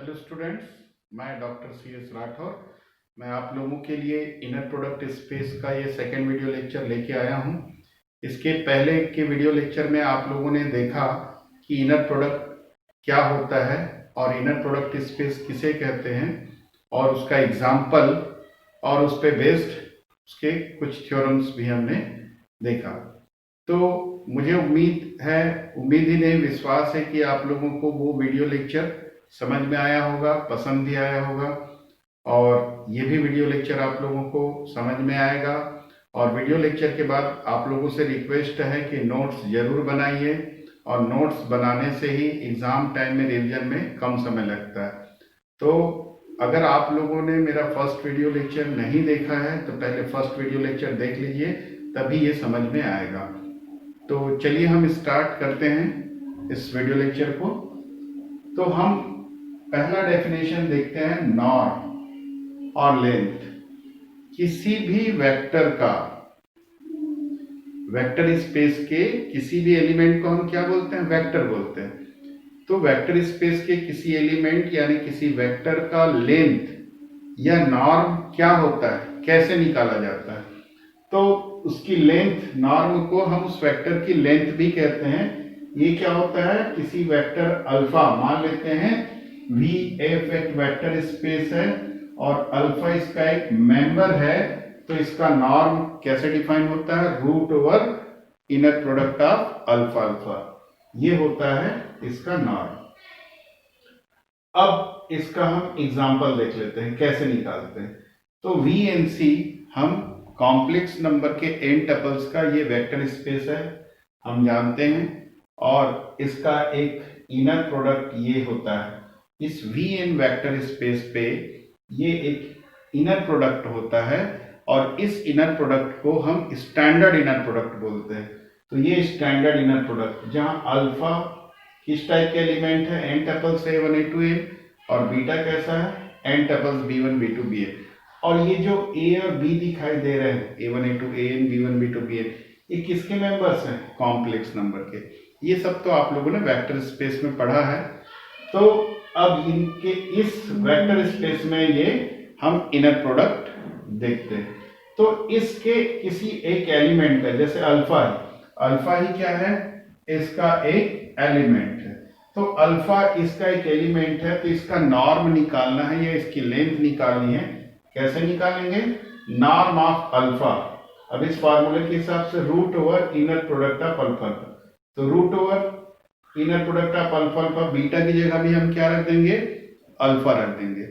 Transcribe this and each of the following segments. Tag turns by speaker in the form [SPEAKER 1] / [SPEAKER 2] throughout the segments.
[SPEAKER 1] Hello students, मैं doctor C S Rathore. मैं आप लोगों के लिए इनर प्रोडक्ट स्पेस का ये सेकेंड वीडियो लेक्चर लेके आया हूँ। इसके पहले के वीडियो लेक्चर में आप लोगों ने देखा कि इनर प्रोडक्ट क्या होता है और इनर प्रोडक्ट स्पेस किसे कहते हैं और उसका एग्जाम्पल और उस पर बेस्ड उसके कुछ थ्योरम्स भी हमने देखा। तो मुझे उम्मीद ही नहीं विश्वास है कि आप लोगों को वो वीडियो लेक्चर समझ में आया होगा, पसंद भी आया होगा और ये भी वीडियो लेक्चर आप लोगों को समझ में आएगा। और वीडियो लेक्चर के बाद आप लोगों से रिक्वेस्ट है कि नोट्स जरूर बनाइए और नोट्स बनाने से ही एग्जाम टाइम में रिवीजन में कम समय लगता है। तो अगर आप लोगों ने मेरा फर्स्ट वीडियो लेक्चर नहीं देखा है तो पहले फर्स्ट वीडियो लेक्चर देख लीजिए, तभी ये समझ में आएगा। तो चलिए हम स्टार्ट करते हैं इस वीडियो लेक्चर को। तो हम पहला डेफिनेशन देखते हैं, नॉर्म और लेंथ। किसी भी वेक्टर का, वेक्टर स्पेस के किसी भी एलिमेंट को हम क्या बोलते हैं? वेक्टर बोलते हैं। तो वेक्टर स्पेस के किसी एलिमेंट यानी किसी वेक्टर का लेंथ या नॉर्म क्या होता है, कैसे निकाला जाता है? तो उसकी लेंथ, नॉर्म को हम उस वेक्टर की लेंथ भी कहते हैं। ये क्या होता है? किसी वेक्टर अल्फा, मान लेते हैं वी एफ एक वेक्टर स्पेस है और अल्फा इसका एक मेंबर है, तो इसका नॉर्म कैसे डिफाइन होता है? Root over inner product of alpha alpha, ये होता है इसका नॉर्म। अब इसका हम एग्जांपल देख लेते हैं कैसे निकालते हैं। तो वी एन सी हम कॉम्प्लेक्स नंबर के n टपल्स का ये वेक्टर स्पेस है, हम जानते हैं, और इसका एक इनर प्रोडक्ट ये होता है। इस वी एन वेक्टर स्पेस पे ये एक इनर प्रोडक्ट होता है और इस इनर प्रोडक्ट को हम स्टैंडर्ड इनर प्रोडक्ट बोलते हैं। तो ये स्टैंडर्ड इनर प्रोडक्ट, जहां अल्फा किस टाइप के एलिमेंट है? n tuples A1 A2 A, और बीटा कैसा है? n tuples B1 B2 Bn। और ये जो A और B दिखाई दे रहे हैं, A1 A2 An B1 B2 Bn, ये किसके मेंबर्स हैं? कॉम्प्लेक्स नंबर के। ये सब तो आप लोगों ने वेक्टर स्पेस में पढ़ा है। तो अब इनके इस वेक्टर स्पेस में ये हम इनर प्रोडक्ट देखते हैं। तो इसके किसी एक एलिमेंट का, जैसे अल्फा है, अल्फा ही क्या है? इसका एक एलिमेंट है। तो अल्फा इसका एक एलिमेंट है, तो इसका नॉर्म निकालना है या इसकी लेंथ निकालनी है। कैसे निकालेंगे? Norm of alpha. अब इस फार्मूले के हिसाब से root over inner product of alpha. तो root over inner product of alpha alpha, beta की जगह भी हम क्या रख देंगे? अल्फा रख देंगे।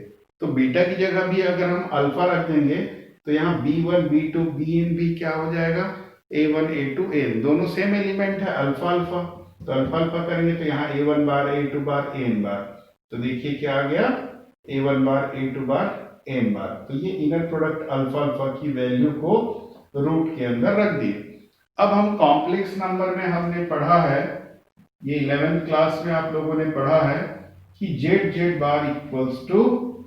[SPEAKER 1] तो बीटा की जगह भी अगर हम अल्फा रख देंगे तो यहाँ B1 B2 Bn भी क्या हो जाएगा? A1 A2 An, दोनों सेम एलिमेंट है, अल्फा अल्फा। तो अल्फा अल्फा करेंगे तो यहाँ A1 bar A2 bar An बार, तो देखिए क्या आ गया? A1 bar A2 bar An बार। तो ये इनर प्रोडक्ट अल्फा अल्फा की वैल्यू को रूट के अंदर रख दिए। अब हम कॉम्प्लेक्स नंबर में हमने पढ़ा है, ये 11th क्लास में आप लोगों ने पढ़ा है कि z z bar equals to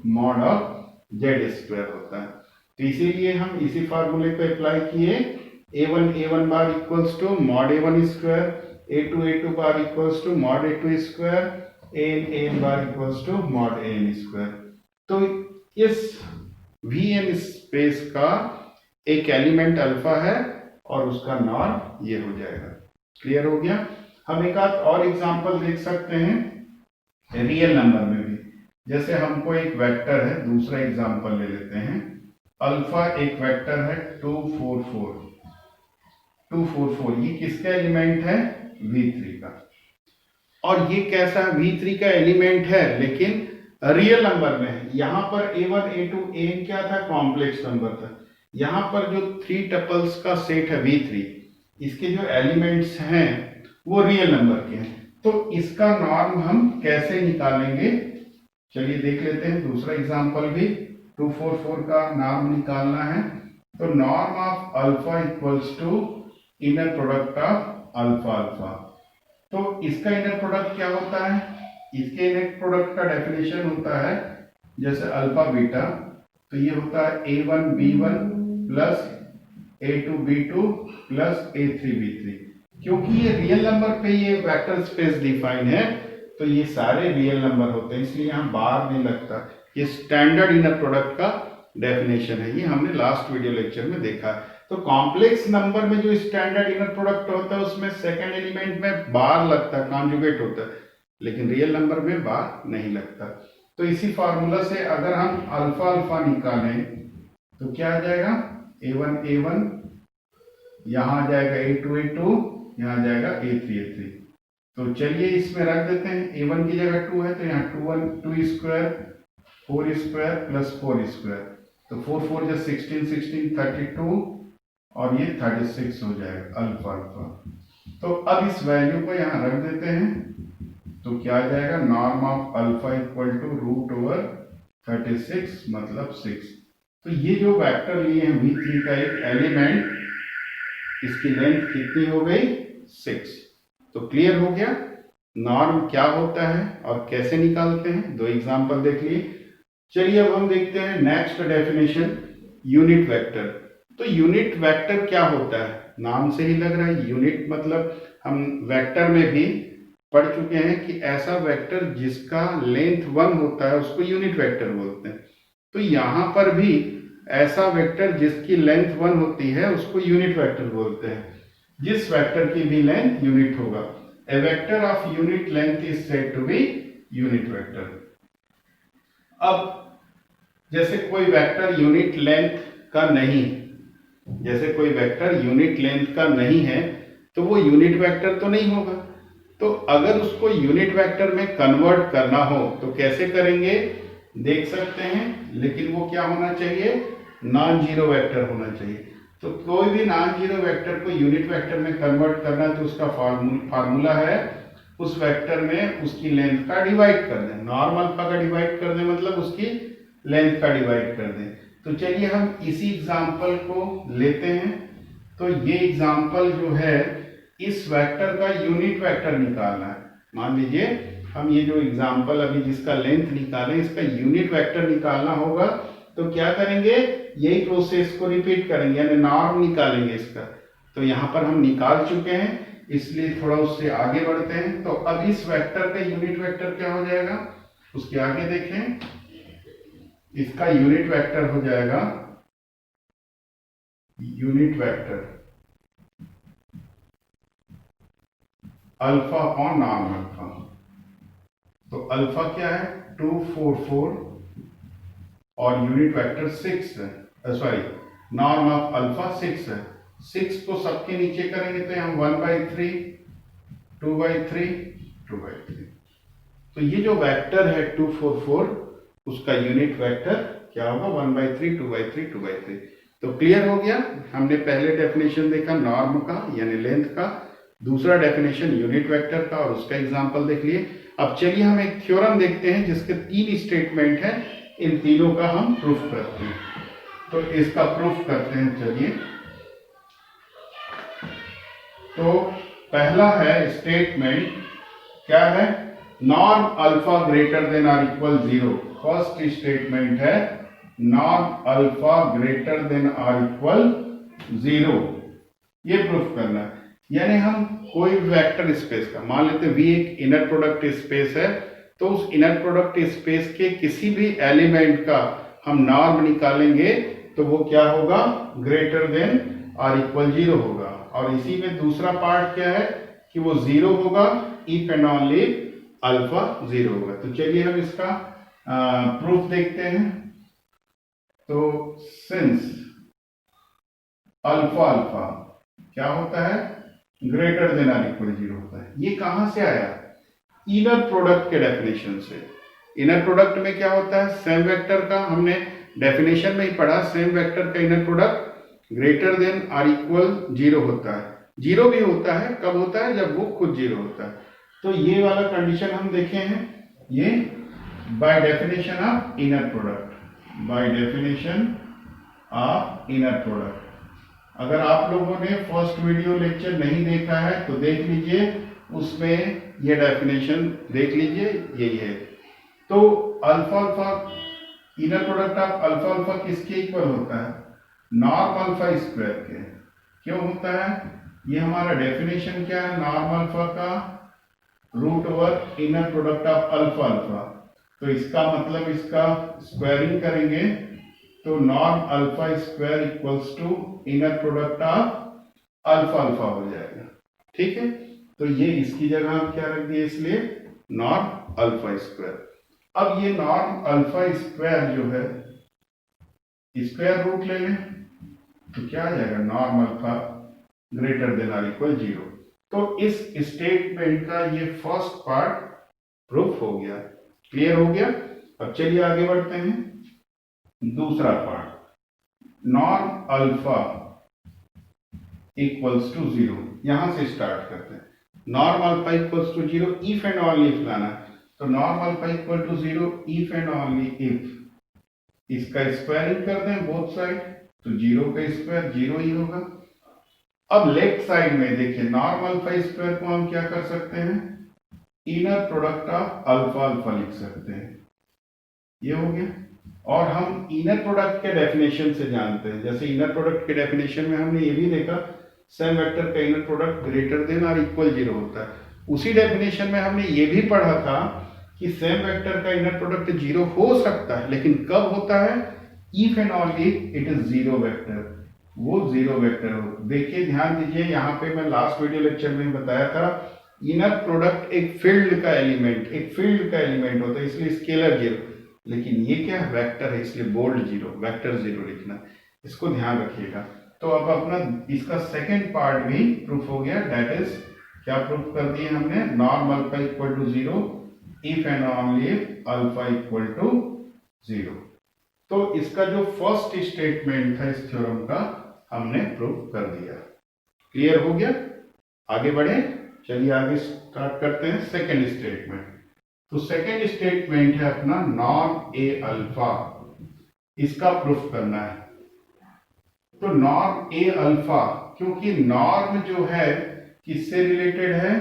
[SPEAKER 1] mod of z square होता है। तो इसीलिए हम इसी फार्मूले को अप्लाई किए। A1 bar equals to mod A1 square, A2 bar equals to mod A2 square, An bar equals to mod An square. तो इस Vn स्पेस का एक एलिमेंट अल्फा है और उसका नॉर्म ये हो जाएगा। क्लियर हो गया? हम एक आध और एग्जांपल देख सकते हैं रियल नंबर में भी। जैसे हमको एक वेक्टर है, दूसरा एग्जांपल ले लेते हैं। अल्फा एक वेक्टर है 2 4 4, 2 4 4, ये किसका एलिमेंट है? V3 का। और ये कैसा V3 का एलिमेंट है लेकिन रियल नंबर में है। यहाँ पर A1 A2 An क्या था? कॉम्प्लेक्स नंबर था। यहाँ पर जो 3 टपल्स का सेट है V3, इसके जो एलिमेंट्स हैं वो रियल नंबर के हैं। तो इसका नॉर्म हम कैसे निकालेंगे? चलिए देख लेते हैं दूसरा एग्जांपल भी। 2 4 4 का नॉर्म निकालना है। तो norm of alpha equals to inner product of alpha alpha. तो इसका इनर प्रोडक्ट क्या होता है? इसके इनर प्रोडक्ट का डेफिनेशन होता है जैसे अल्फा बीटा, तो ये होता है A1 B1 plus A2 B2 plus A3 B3। क्योंकि ये रियल नंबर पे ये वेक्टर स्पेस डिफाइन है, तो ये सारे रियल नंबर होते हैं, इसलिए यहाँ बार नहीं लगता। ये स्टैंडर्ड इनर प्रोडक्ट का डेफिनेशन है, ये हमने लास्ट वीडियो लेक्चर में देखा। तो कॉम्प्लेक्स नंबर में जो स्टैंडर्ड इनर प्रोडक्ट होता है उसमें सेकंड एलिमेंट में बार लगता है, कॉन्जुगेट होता है, लेकिन रियल नंबर में बार नहीं लगता। तो इसी फार्मूला से अगर हम अल्फा अल्फा निकालें तो क्या आ जाएगा, A1 A1, यहाँ आ जाएगा A2 A2, यहाँ आ जाएगा A3 A3। तो चलिए इसमें रख देते हैं, A1 की जगह 2 है तो यहाँ 2 स्क्वायर 4 स्क्वायर प्लस 4 स्क्वायर, तो 4 4 जा 16 16 32 और ये 36 हो जाएगा अल्फा अल्फा। तो अब इस वैल्यू को यहाँ रख देते हैं, तो क्या आ जाएगा, norm of alpha equal to √36 मतलब 6। तो ये जो वेक्टर लिए हैं V3 का एक एलिमेंट, इसकी लेंथ कितनी हो गई, 6। तो क्लियर हो गया नॉर्म क्या होता है और कैसे निकालते हैं, दो एग्जांपल देख लिए। चलिए अब हम देखते हैं नेक्स्ट डेफिनेशन, यूनिट वेक्टर। तो यूनिट वेक्टर क्या होता है, नाम से ही लग रहा है यूनिट, मतलब हम वेक्टर में भी पढ़ चुके हैं कि ऐसा वेक्टर जिसका लेंथ 1 होता है उसको यूनिट वेक्टर बोलते हैं। तो यहाँ पर भी ऐसा वेक्टर जिसकी लेंथ 1 होती है उसको यूनिट वेक्टर बोलते हैं, जिस वेक्टर की भी लेंथ यूनिट होगा। A vector of unit length is said to be unit vector. अब जैसे कोई वेक्टर यूनिट लेंथ का नहीं, जैसे कोई वेक्टर यूनिट लेंथ का नहीं है तो वो यूनिट वेक्टर तो नहीं होगा। तो अगर उसको यूनिट वेक्टर में कन्वर्ट करना हो तो कैसे करेंगे देख सकते हैं, लेकिन वो क्या होना चाहिए, नॉन जीरो वेक्टर होना चाहिए। तो कोई भी नॉन जीरो वेक्टर को यूनिट वेक्टर में कन्वर्ट करना है तो उसका फार्मूला है उस वेक्टर में उसकी लेंथ का डिवाइड कर दें, नॉर्म अल्फा का डिवाइड कर दें मतलब उसकी लेंथ का डिवाइड कर दें। तो चलिए हम इसी एग्जांपल को लेते हैं। तो ये एग्जांपल जो है इस वेक्टर का यूनिट वेक्टर निकालना है। मान लीजिए हम ये जो एग्जांपल अभी जिसका लेंथ निकालें इसका यूनिट वेक्टर निकालना होगा, तो क्या करेंगे, यही प्रोसेस को रिपीट करेंगे, यानी नॉर्म निकालेंगे इसका। तो यहाँ पर हम निकाल चुके हैं इसलिए थोड़ा उससे आगे बढ़ते हैं। तो अब इस वेक्टर का यूनिट वेक्टर क्या हो जाएगा, उसके आगे देखें, इसका यूनिट वेक्टर हो जाएगा, unit vector alpha upon norm alpha. तो अल्फा क्या है 2 4 4 और यूनिट वेक्टर 6 है, सॉरी नॉर्म ऑफ अल्फा 6 है। 6 को सबके नीचे करेंगे तो यहाँ 1/3 2/3 2/3। तो ये जो वेक्टर है 2 4 4 उसका यूनिट वेक्टर क्या होगा 1/3 2/3 2/3। तो क्लियर हो गया, हमने पहले डेफिनेशन देखा नॉर्म का यानी लेंथ का, दूसरा डेफिनेशन यूनिट वेक्टर का और उसका एग्जांपल देख लिए। अब चलिए हम एक थ्योरम देखते हैं जिसके 3 स्टेटमेंट है, इन तीनों का हम प्रूफ करते हैं। तो इसका प्रूफ करते हैं, चलिए। तो पहला है स्टेटमेंट, क्या है, norm alpha greater than or equal 0। First statement है norm alpha greater than or equal 0, ये प्रूफ करना है। यानी हम कोई वेक्टर स्पेस का, मान लेते हैं V एक इनर प्रोडक्ट स्पेस है, तो उस इनर प्रोडक्ट स्पेस के किसी भी एलिमेंट का हम नॉर्म निकालेंगे तो वो क्या होगा, ग्रेटर देन आर इक्वल 0 होगा। और इसी में दूसरा पार्ट क्या है कि वो 0 होगा इफ एंड ओनली अल्फा 0 होगा। तो चलिए हम इसका प्रूफ देखते हैं। तो सिंस अल्फा अल्फा क्या होता है, ग्रेटर देन आर इक्वल 0 होता है। ये कहां से आया, इनर प्रोडक्ट के डेफिनेशन से। इनर प्रोडक्ट में क्या होता है, सेम वेक्टर का, हमने डेफिनेशन में ही पढ़ा, सेम वेक्टर का inner product greater than or equal 0 होता है। 0 भी होता है, कब होता है, जब वो खुद 0 होता है। तो ये वाला कंडीशन हम देखे हैं, ये by definition of inner product, by definition of inner product. अगर आप लोगों ने फर्स्ट वीडियो लेक्चर नहीं देखा है तो देख लीजिए, उसमें ये डेफिनेशन देख लीजिए, यही है। तो alpha alpha, inner product of alpha alpha किसके इक्वल होता है, नॉर्म अल्फा स्क्वायर के। क्यों होता है, ये हमारा डेफिनेशन क्या है नॉर्म अल्फा का, root over inner product of alpha alpha. तो इसका मतलब इसका स्क्वायरिंग करेंगे तो norm alpha square equals to inner product of alpha alpha हो जाएगा। ठीक है, तो ये इसकी जगह हम क्या रख दिए, इसलिए नॉर्म अल्फा स्क्वायर। अब ये नॉर्म अल्फा स्क्वायर जो है स्क्वायर रूट ले लें तो क्या आ जाएगा, norm alpha greater than or equal 0। तो इस स्टेटमेंट का ये फर्स्ट पार्ट प्रूफ हो गया। क्लियर हो गया। अब चलिए आगे बढ़ते हैं। दूसरा part, norm alpha equals to 0, यहां से स्टार्ट करते हैं। Norm alpha equals to 0 if and only if लाना है, तो norm alpha equal to 0 if and only if इसका स्क्वायरिंग कर दें बोथ साइड, तो 0 का स्क्वायर 0 ही होगा। अब लेफ्ट साइड में देखिए, नॉर्म अल्फा स्क्वायर को हम क्या कर सकते हैं, inner product of alpha alpha लिख सकते हैं, ये हो गया। और हम इनर प्रोडक्ट के डेफिनेशन से जानते हैं, जैसे इनर प्रोडक्ट के डेफिनेशन में हमने ये भी देखा सेम वेक्टर का इनर प्रोडक्ट ग्रेटर देन और इक्वल 0 होता है। उसी डेफिनेशन में हमने ये भी पढ़ा था कि सेम वेक्टर का इनर प्रोडक्ट 0 हो सकता है, लेकिन कब होता है, if and only it is 0 vector, वो 0 वेक्टर हो। देखिए ध्यान दीजिए, यहाँ पे मैं लास्ट वीडियो लेक्चर में बताया था इनर प्रोडक्ट एक फील्ड का एलिमेंट होता है, इसलिए स्केलर 0, लेकिन ये क्या है, वेक्टर है, इसलिए बोल्ड 0, वेक्टर 0 लिखना, इसको ध्यान रखिएगा। तो अब अपना इसका सेकेंड पार्ट भी प्रूफ हो गया, दैट इज क्या प्रूफ कर दिए हमने, norm alpha equal to 0 if and only if alpha equal to 0। तो इसका जो फर्स्ट स्टेटमेंट था इस थ्योरम का हमने प्रूफ कर दिया। क्लियर हो गया। आगे बढ़े, चलिए आगे स्टार्ट करते हैं सेकेंड स्टेटमेंट। तो सेकेंड स्टेटमेंट है अपना नॉर्म ए अल्फा, इसका प्रूफ करना है। तो नॉर्म ए अल्फा, क्योंकि नॉर्म जो है किससे रिलेटेड है,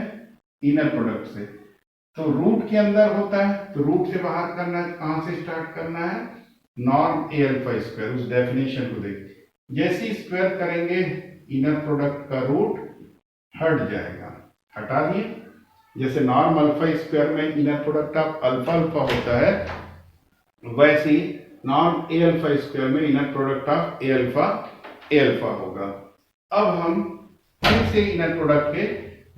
[SPEAKER 1] इनर प्रोडक्ट से, तो रूट के अंदर होता है, तो रूट से बाहर करना है, कहां से स्टार्ट करना है, नॉर्म ए अल्फा स्क्वायर। उस डेफिनेशन को देखिए, जैसे स्क्वायर करेंगे इनर प्रोडक्ट का रूट हट जाएगा, हटा दिए। जैसे नॉर्म अल्फा स्क्वायर में inner product of alpha alpha होता है, वैसे ही नॉर्म ए अल्फा स्क्वायर में inner product of A alpha होगा। अब हम फिर से इनर प्रोडक्ट के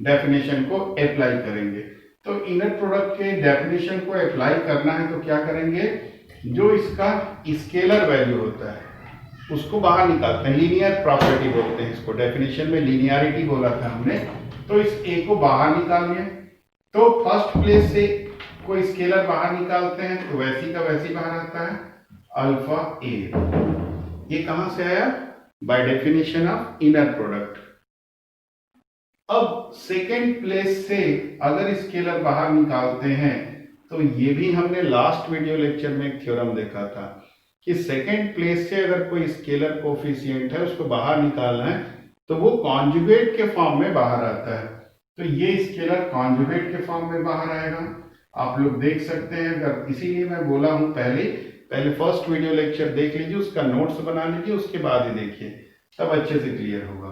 [SPEAKER 1] डेफिनेशन को अप्लाई करेंगे। तो इनर प्रोडक्ट के डेफिनेशन को अप्लाई करना है तो क्या करेंगे, जो इसका स्केलर वैल्यू होता है उसको बाहर निकालते हैं, लीनियर प्रॉपर्टी बोलते हैं इसको, डेफिनेशन में लीनियरिटी बोला था हमने। तो इस ए को बाहर निकालिए, तो फर्स्ट प्लेस से कोई स्केलर बाहर निकालते हैं तो वैसी का वैसी बाहर आता है अल्फा ए। ये कहां से आया, by definition of inner product. अब सेकेंड प्लेस से अगर स्केलर बाहर निकालते हैं, तो ये भी हमने लास्ट वीडियो लेक्चर में एक थ्योरम देखा था कि सेकेंड प्लेस से अगर कोई स्केलर कोफिशिएंट है उसको बाहर निकालना है तो वो कॉन्जुगेट के फॉर्म में बाहर आता है। तो ये स्केलर कॉन्जुगेट के फॉर्म में बाहर आएगा, आप लोग देख सकते हैं। अगर इसीलिए मैं बोला हूं पहले फर्स्ट वीडियो लेक्चर देख लीजिए, उसका नोट्स बना लीजिए, उसके बाद ही देखिए, तब अच्छे से क्लियर होगा।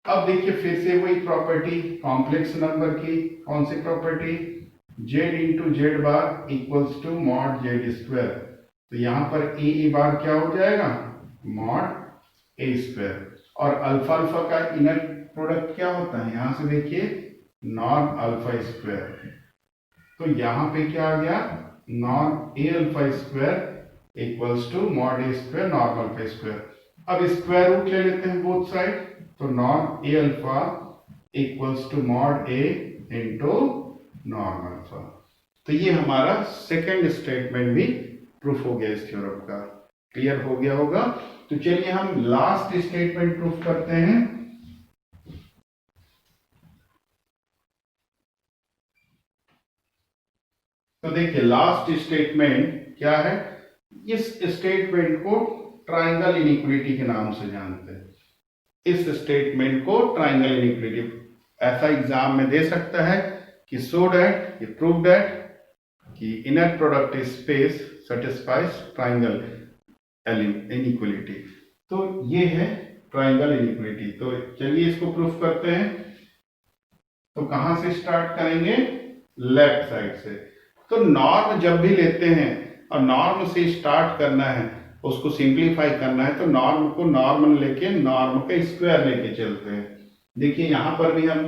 [SPEAKER 1] अब देखिए फिर से वही प्रॉपर्टी कॉम्प्लेक्स नंबर की, कौन सी property, z into z bar equals to mod z square. तो यहां पर ए बार क्या हो जाएगा, मॉड ए स्क्वायर। और अल्फा अल्फा का इनर प्रोडक्ट क्या होता है, यहां से देखिए नॉर्म अल्फा स्क्वायर। तो यहां पे क्या आ गया, norm a alpha square equals to mod a square norm alpha square. अब स्क्वायर रूट ले लेते हैं बोथ साइड, तो norm a alpha equals to mod a into norm alpha. तो ये हमारा सेकेंड स्टेटमेंट भी प्रूफ हो गया इस थ्योरम का। क्लियर हो गया होगा। तो चलिए हम लास्ट स्टेटमेंट प्रूफ करते हैं। तो देखिए लास्ट स्टेटमेंट क्या है, इस स्टेटमेंट को ट्राइंगल इनइक्वालिटी के नाम से जानते हैं। इस स्टेटमेंट को ट्राइंगल इनइक्वालिटी ऐसा एग्जाम में दे सकता है कि सो दैट ये प्रूव दैट कि inner product space satisfies triangle inequality. तो ये है ट्राइंगल इनइक्वालिटी। तो चलिए इसको प्रूफ करते हैं। तो कहां से स्टार्ट करेंगे, लेफ्ट साइड से। तो नॉर्म जब भी लेते हैं और नॉर्म से स्टार्ट करना है, उसको सिंप्लीफाई करना है, तो नॉर्म को नॉर्मल लेके नॉर्म का स्क्वायर लेके चलते हैं। देखिए यहाँ पर भी हम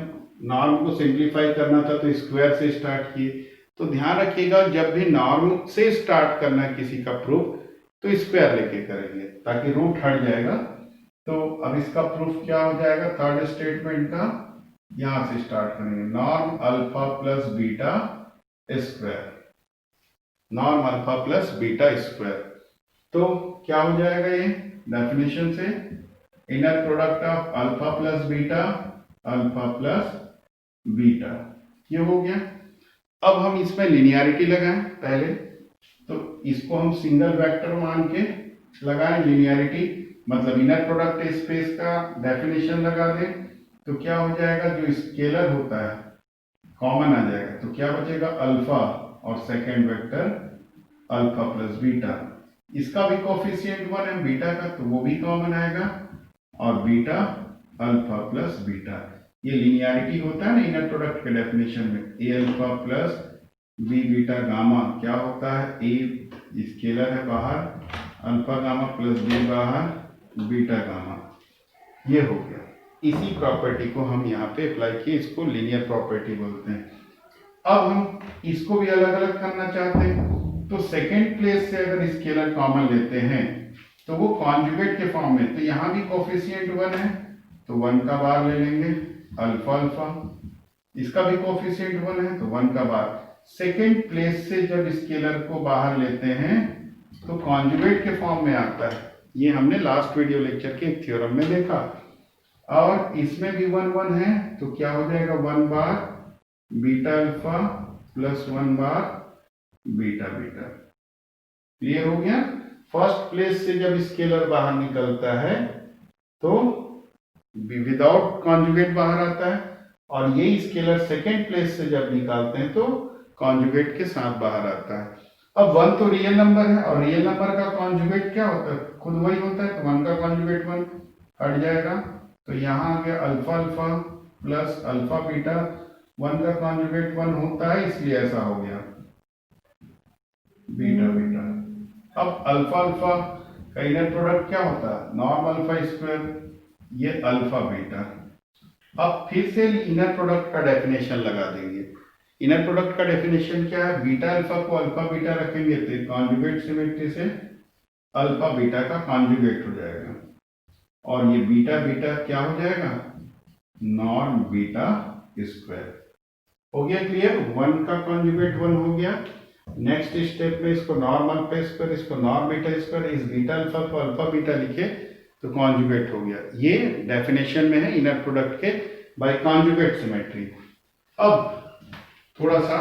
[SPEAKER 1] नॉर्म को सिंप्लीफाई करना था तो स्क्वायर से स्टार्ट किए। तो ध्यान रखिएगा जब भी नॉर्म से स्टार्ट करना है किसी का प्रूफ तो स्क्वायर लेके करेंगे ताकि रूट हट जाएगा। तो अब इसका प्रूफ क्या हो जाएगा थर्ड स्टेटमेंट का, यहां से स्टार्ट करेंगे, norm alpha plus beta square, norm alpha plus beta square. तो क्या हो जाएगा ये डेफिनेशन से, inner product of alpha plus beta, alpha plus beta, ये हो गया। अब हम इसमें लिनियरिटी लगाएं पहले, तो इसको हम सिंगल वेक्टर मान के लगाएं लिनियरिटी, मतलब इनर प्रोडक्ट स्पेस का डेफिनेशन लगा दें। तो क्या हो जाएगा, जो स्केलर होता है कॉमन आ जाएगा, तो क्या बचेगा अल्फा और second vector alpha plus beta, इसका भी कोफिशिएंट 1 है बीटा का, तो वो भी कॉमन आएगा, और बीटा अल्फा प्लस बीटा। ये लिनियरिटी होता है ना इनर प्रोडक्ट के डेफिनेशन में, a alpha plus b beta gamma क्या होता है, ए स्केलर है बाहर, अल्फा गामा प्लस बी बाहर, बीटा गामा, ये हो गया। इसी प्रॉपर्टी को हम यहाँ पे अप्लाई किए, इसको लीनियर प्रॉपर्टी बोलते हैं। अब हम इसको भी अलग अलग करना चाहते हैं, तो सेकेंड प्लेस से अगर स्केलर कॉमन लेते हैं तो वो कॉन्जुगेट के फॉर्म में, तो यहाँ भी कोफिशिएंट 1 है तो 1 का बार ले लेंगे अल्फा अल्फा, इसका भी कोफिशिएंट 1 है तो 1 का बार। सेकेंड प्लेस से जब स्केलर को बाहर लेते हैं तो कॉन्जुगेट के फॉर्म में आता है, ये हमने लास्ट वीडियो लेक्चर के एक थ्योरम में देखा। और इसमें भी 1 1 है तो क्या हो जाएगा 1 बार बीटा अल्फा प्लस 1 बार बीटा बीटा, क्लियर हो गया। फर्स्ट प्लेस से जब स्केलर बाहर निकलता है तो विदाउट कॉन्जुगेट बाहर आता है, और ये स्केलर सेकेंड प्लेस से जब निकालते हैं तो कॉन्जुगेट के साथ बाहर आता है। अब 1 तो रियल नंबर है और रियल नंबर का कॉन्जुगेट क्या होता है, खुद वही होता है, तो 1 का कॉन्जुगेट 1 हट जाएगा, तो यहाँ आ गया alpha alpha plus alpha beta, 1 का कॉन्जुगेट 1 होता है इसलिए ऐसा हो गया बीटा बीटा। अब अल्फा अल्फा का इनर प्रोडक्ट क्या होता है, नॉर्म अल्फा स्क्वायर, ये अल्फा बीटा। अब फिर से इनर प्रोडक्ट का डेफिनेशन लगा देंगे। इनर प्रोडक्ट का डेफिनेशन क्या है, बीटा अल्फा को अल्फा बीटा रखेंगे तो कॉन्जुगेट सिमेट्री से अल्फा बीटा का कॉन्जुगेट हो जाएगा, और ये बीटा बीटा क्या हो जाएगा, नॉर्म बीटा स्क्वायर। हो गया क्लियर, 1 का कॉन्जुगेट 1 हो गया। नेक्स्ट स्टेप में इसको नॉर्म अल्फा स्क्वायर, इसको नॉर्म बीटा स्क्वायर, इस बीटा अल्फा को अल्फा बीटा लिखे तो कॉन्जुगेट हो गया। ये डेफिनेशन में है इनर प्रोडक्ट के बाय कॉन्जुगेट सिमेट्री। अब थोड़ा सा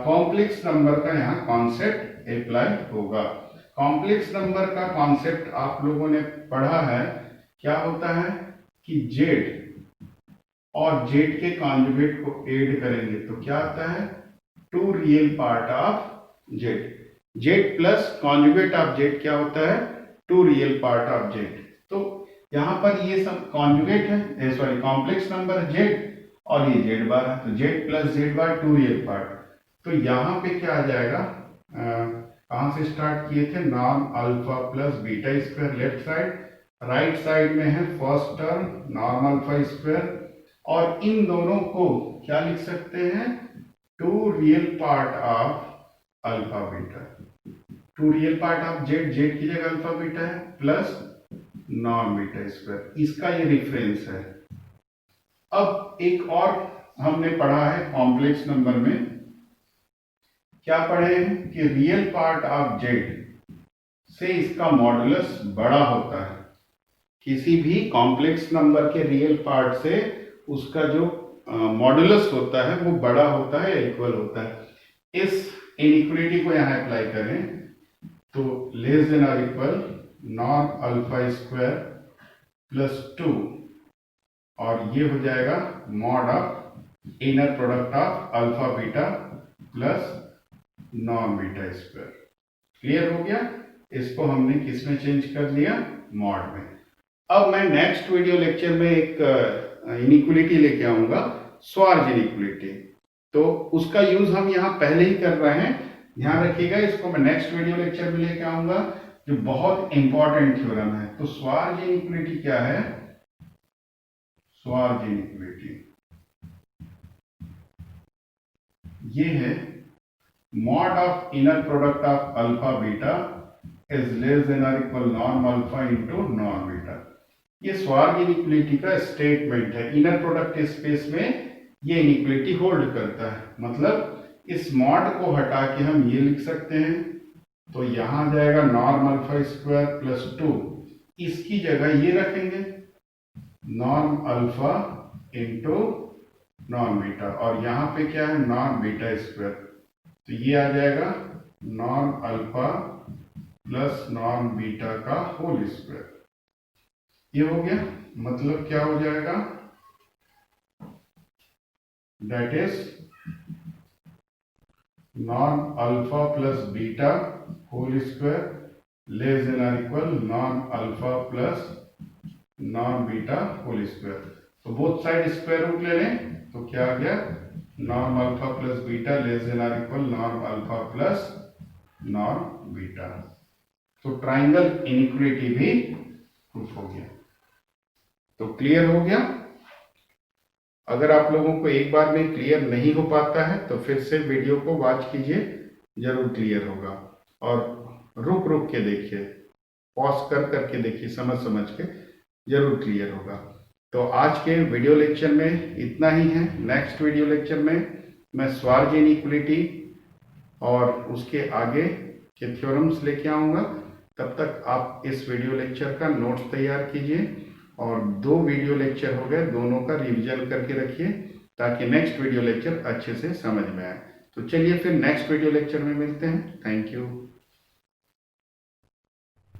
[SPEAKER 1] कॉम्प्लेक्स नंबर का यहाँ कॉन्सेप्ट अप्लाई होगा। कॉम्प्लेक्स नंबर का कॉन्सेप्ट आप लोगों ने पढ़ा है, क्या होता है कि जेड और जेड के कॉन्जुगेट को ऐड करेंगे तो क्या आता है, 2 real part of Z, Z plus conjugate of Z क्या होता है, 2 रियल पार्ट ऑफ जेड। तो यहाँ पर ये सब कॉन्जुगेट है, सॉरी कॉम्प्लेक्स नंबर जेड और ये जेड बार है, तो जेड प्लस जेड बार 2 रियल पार्ट। तो यहाँ पे क्या आ जाएगा, कहाँ से स्टार्ट किए थे, norm alpha plus beta square left side, right side में है first term norm alpha square, और इन दोनों को क्या लिख सकते हैं, 2 real part of alpha beta, 2 real part of Z, Z की जगह अल्फा बीटा है, प्लस नॉर्म बीटा स्क्वायर, इसका ये रेफरेंस है। अब एक और हमने पढ़ा है कॉम्प्लेक्स नंबर में, क्या पढ़े हैं कि रियल पार्ट ऑफ जेड से इसका मॉडुलस बड़ा होता है, किसी भी कॉम्प्लेक्स नंबर के रियल पार्ट से उसका जो मॉडुलस होता है वो बड़ा होता है या इक्वल होता है। इस इनइक्वालिटी को यहाँ अप्लाई करें तो लेस देन और equal norm alpha square plus 2, और ये हो जाएगा mod of inner product of alpha beta plus norm beta square. Clear हो गया, इसको हमने किस में चेंज कर दिया, मॉड में। अब मैं नेक्स्ट वीडियो लेक्चर में एक इनइक्वालिटी लेके आऊंगा, स्वार्ज इनइक्वालिटी। तो उसका यूज हम यहाँ पहले ही कर रहे हैं, ध्यान रखिएगा। इसको मैं नेक्स्ट वीडियो लेक्चर में लेके आऊंगा, जो बहुत इंपॉर्टेंट थ्योरम है। तो स्वार्ज इनइक्वालिटी क्या है? स्वार्ज इनइक्वालिटी ये है mod of inner product of alpha beta is less than और equal norm alpha into norm beta. ये स्वार्ज इनइक्वालिटी का स्टेटमेंट है। इनर प्रोडक्ट स्पेस में ये इनइक्वालिटी होल्ड करता है। मतलब इस मॉड को हटा के हम ये लिख सकते हैं, तो यहां जाएगा नॉर्म अल्फा स्क्वायर प्लस 2, इसकी जगह ये रखेंगे norm alpha into norm beta, और यहाँ पे क्या है नॉर्म बीटा स्क्वायर, तो ये आ जाएगा norm alpha plus norm beta का होल स्क्वायर। ये हो गया। मतलब क्या हो जाएगा? That is norm alpha plus beta whole square less than और equal norm alpha plus norm beta whole square. तो बोथ साइड स्क्वायर रूट ले लें, तो क्या आ गया? Norm alpha plus beta less than और equal norm alpha plus norm beta. तो ट्राइंगल इनइक्वालिटी भी प्रूफ हो गया। तो क्लियर हो गया। अगर आप लोगों को एक बार में क्लियर नहीं हो पाता है तो फिर से वीडियो को वॉच कीजिए, जरूर क्लियर होगा। और रुक रुक के देखिए, पॉज कर करके देखिए, समझ समझ के, जरूर क्लियर होगा। तो आज के वीडियो लेक्चर में इतना ही है। नेक्स्ट वीडियो लेक्चर में मैं स्वार्ज इनइक्वालिटी और उसके आगे के थ्योरम्स लेके आऊँगा। तब तक आप इस वीडियो लेक्चर का नोट्स तैयार कीजिए, और 2 वीडियो लेक्चर हो गए, दोनों का रिवीजन करके रखिए ताकि नेक्स्ट वीडियो लेक्चर अच्छे से समझ में आए। तो चलिए फिर नेक्स्ट वीडियो लेक्चर में मिलते हैं। Thank you.